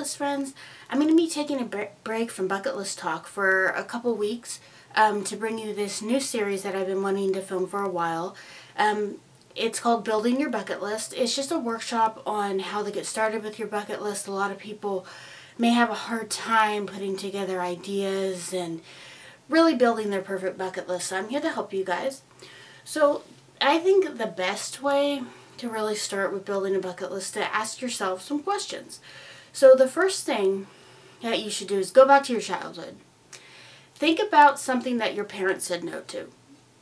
list friends. I'm going to be taking a break from bucket list talk for a couple weeks to bring you this new series that I've been wanting to film for a while. It's called Building Your Bucket List. It's just a workshop on how to get started with your bucket list. A lot of people may have a hard time putting together ideas and really building their perfect bucket list. So I'm here to help you guys. So I think the best way to really start with building a bucket list is to ask yourself some questions. So the first thing that you should do is go back to your childhood. Think about something that your parents said no to.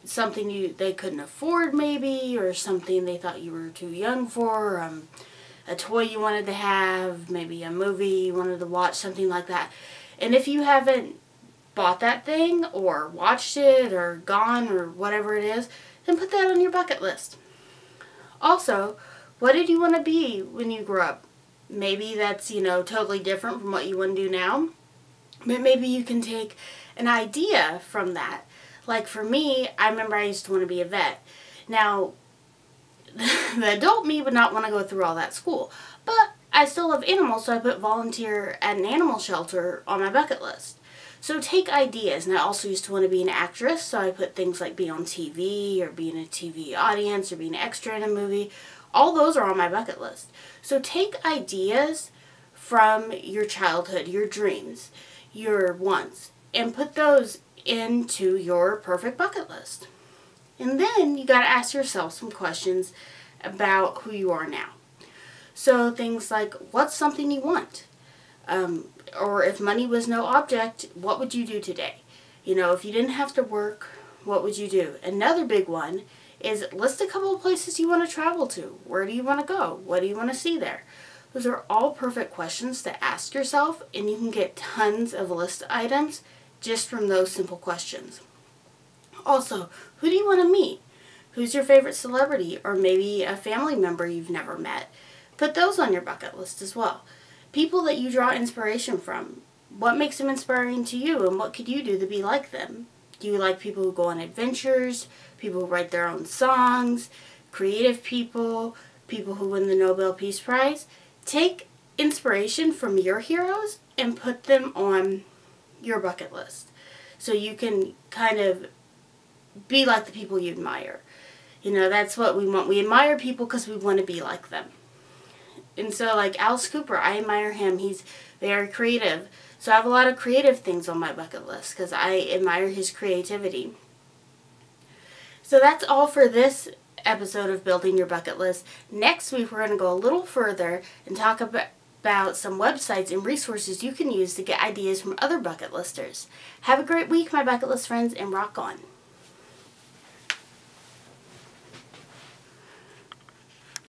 Something they couldn't afford maybe, or something they thought you were too young for, a toy you wanted to have, maybe a movie you wanted to watch, something like that. And if you haven't bought that thing or watched it or gone or whatever it is, then put that on your bucket list. Also, what did you want to be when you grew up? Maybe that's, totally different from what you want to do now. But maybe you can take an idea from that. Like for me, I remember I used to want to be a vet. Now, the adult me would not want to go through all that school. But I still love animals, so I put volunteer at an animal shelter on my bucket list. So take ideas. And I also used to want to be an actress, so I put things like be on TV or be in a TV audience or be an extra in a movie. All those are on my bucket list. So take ideas from your childhood, your dreams, your wants, and put those into your perfect bucket list. And then you got to ask yourself some questions about who you are now. So things like, what's something you want? Or if money was no object, what would you do today? If you didn't have to work, what would you do? Another big one is list a couple of places you want to travel to. Where do you want to go? What do you want to see there? Those are all perfect questions to ask yourself, and you can get tons of list items just from those simple questions. Also, who do you want to meet? Who's your favorite celebrity, or maybe a family member you've never met? Put those on your bucket list as well. People that you draw inspiration from. What makes them inspiring to you, and what could you do to be like them? Do you like people who go on adventures, people who write their own songs, creative people, people who win the Nobel Peace Prize? Take inspiration from your heroes and put them on your bucket list, so you can kind of be like the people you admire. That's what we want. We admire people because we want to be like them. And so like Alice Cooper, I admire him. He's very creative. So I have a lot of creative things on my bucket list because I admire his creativity. So that's all for this episode of Building Your Bucket List. Next week we're going to go a little further and talk about some websites and resources you can use to get ideas from other bucket listers. Have a great week, my bucket list friends, and rock on.